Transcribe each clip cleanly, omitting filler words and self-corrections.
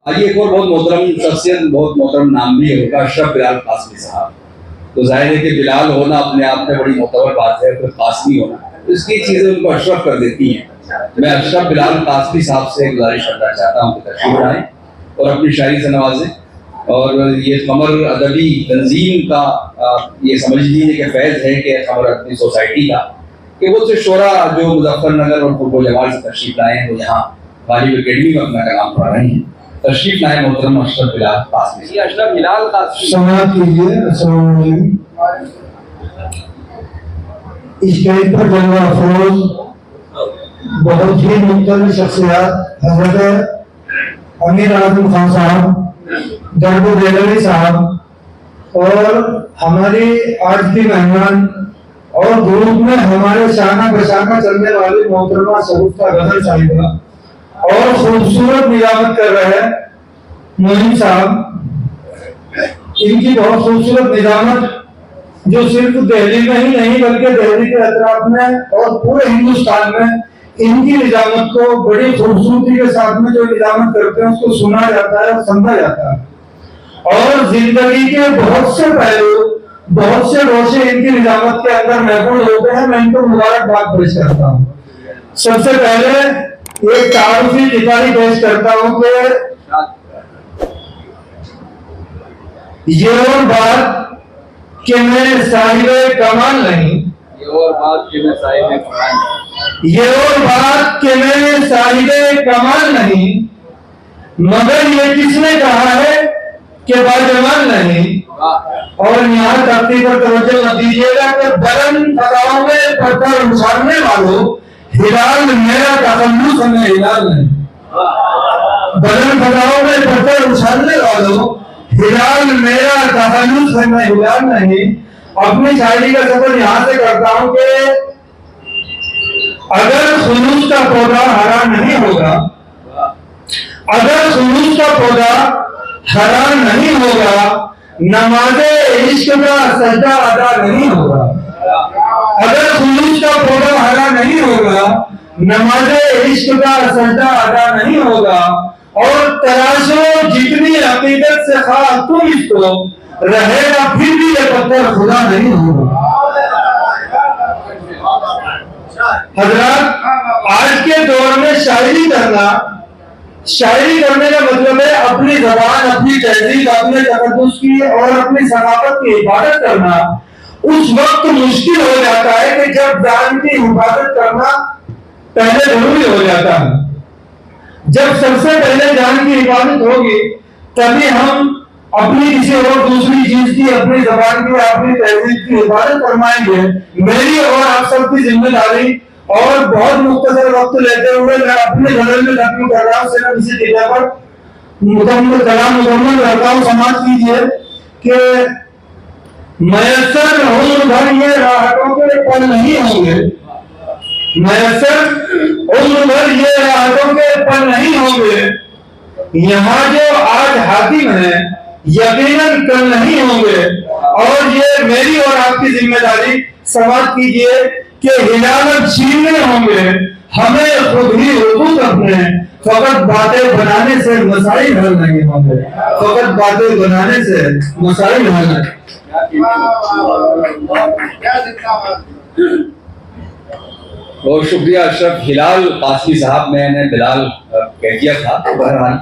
आज एक और बहुत मोहतरम शख्सियत, बहुत मोहतरम नाम भी है उनका, अशरफ बिलाल कासमी साहब। तो जाहिर है कि बिलाल होना अपने आप में बड़ी मोहतबर बात है, फिर कासमी होना, तो इसकी चीज़ें उनको अशरफ कर देती हैं। मैं अशरफ बिलाल कासमी साहब से गुजारिश करना चाहता हूँ कि तशरीफ लाएं और अपनी शायरी से नवाजें। और ये कमर अदबी तंजीम का ये समझ लीजिए कि फैज़ है कि कमर अदबी सोसाइटी का, कि वो जो शोरा जो मुजफ्फरनगर और फुटबॉल जमाल से तशरीफ लाए हैं, वो यहाँ गालिब अकेडमी में अपना कलाम पढ़ा रहे हैं। तशरीफ लाए मोहतरम अशरफ बिलाल कासमी। ये अशरफ बिलाल कासमी समाप्त कीजिए। अस्सलाम वालेकुम। स्टेज पर जलवा अफरोज बहुत ही मुख्तलिफ शख्सियत हजरत अमीर आजम खान साहब, दरबो देलवी साहब और हमारी आज की मेहमान और ग्रुप में हमारे शाना बशाना चलने वाली मोहतरमा सरूफा गजल साहिबा और खूबसूरत निजामत कर रहे हैं मोहिम साहब। इनकी बहुत खूबसूरत निजामत जो सिर्फ दिल्ली में ही नहीं बल्कि दिल्ली के अतराफ में और पूरे हिंदुस्तान में इनकी निजामत को बड़ी खूबसूरती के साथ में जो निजामत करते हैं उसको सुना जाता है और समझा जाता है। और जिंदगी के बहुत से पहलू, बहुत से रोशे इनकी निजामत के अंदर महफूज होते हैं। मैं इनको मुबारकबाद पेश करता हूँ। सबसे पहले एक तारुफी किताबी पेश करता हूँ कि ये और बात कि मैं साहिबे कमाल नहीं, ये और बात कि मैं साहिबे कमाल नहीं, ये और बात कि मैं साहिबे कमाल नहीं, मगर ये किसने कहा है कि बाजमाल नहीं। और यहाँ तख्ती पर तवज्जो मत दीजिएगा कि बुलंद फजाओं में पत्थर उछालने वालों, हिलाल मेरा तखल्लुस हमें हिलाल नहीं। बुलंद फजाओं में पत्थर उछालने वालों, हिलाल मेरा तखल्लुस हमें हिलाल नहीं। अपनी शायरी का सफर यहाँ से करता हूँ कि अगर खुलूस का पौधा हरा नहीं होगा, अगर खुलूस का पौधा हरा नहीं होगा, नमाज़े इश्क का सजदा अदा नहीं होगा। अगर खुलूस का पौधा हरा नहीं होगा, नमाज़े इश्क का सजदा अदा नहीं होगा। और तराशो जितनी अकीदत से खा तुम इसको, रहेगा फिर भी ये पत्थर खुदा नहीं होगा। हजरत, आज के दौर में शायरी करना, शायरी करने का मतलब है अपनी जबान, अपनी तहजीब, अपने तकद्दुस की और अपनी सकाफत की हिफाजत करना। उस वक्त मुश्किल हो जाता है कि जब जान की हिफाजत करना पहले जरूरी हो जाता है। जब सबसे पहले जान की हिफाजत होगी तभी हम अपनी किसी और दूसरी चीज की, अपनी जबान की, अपनी तहजीब की हिफाजत फरमाएंगे। मेरी और आप सबकी जिम्मेदारी, और बहुत मुख्तसर वक्त लेते हुए मैं अपने गजल में खत्म कर रहा हूँ। सिर्फ इसी जगह पर मुकम्मल कलाम मुकम्मल करता हूँ। समाज कीजिए कि मयसर उम्र भर ये राहतों के पल नहीं होंगे, मयसर उम्र भर ये राहतों के पल नहीं होंगे। यहाँ जो आज हाकिम है यकीनन कल नहीं होंगे। और ये मेरी और आपकी जिम्मेदारी, समाज कीजिए कि हिलावत छीनने होंगे, हमें खुद ही हुकूक अपने, फकत बातें बनाने से मसाइल हल नहीं होंगे, फकत बातें बनाने से मसाइल हल नहीं। बहुत शुक्रिया अशरफ हिलाल कासमी साहब। मैंने बिलाल कह दिया था, तो बहरहाल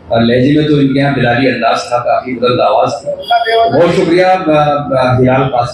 और लहजे में तो इनके यहाँ बिलाली अंदाज था, काफी बुलंद आवाज थी। बहुत शुक्रिया हिलाल कासमी।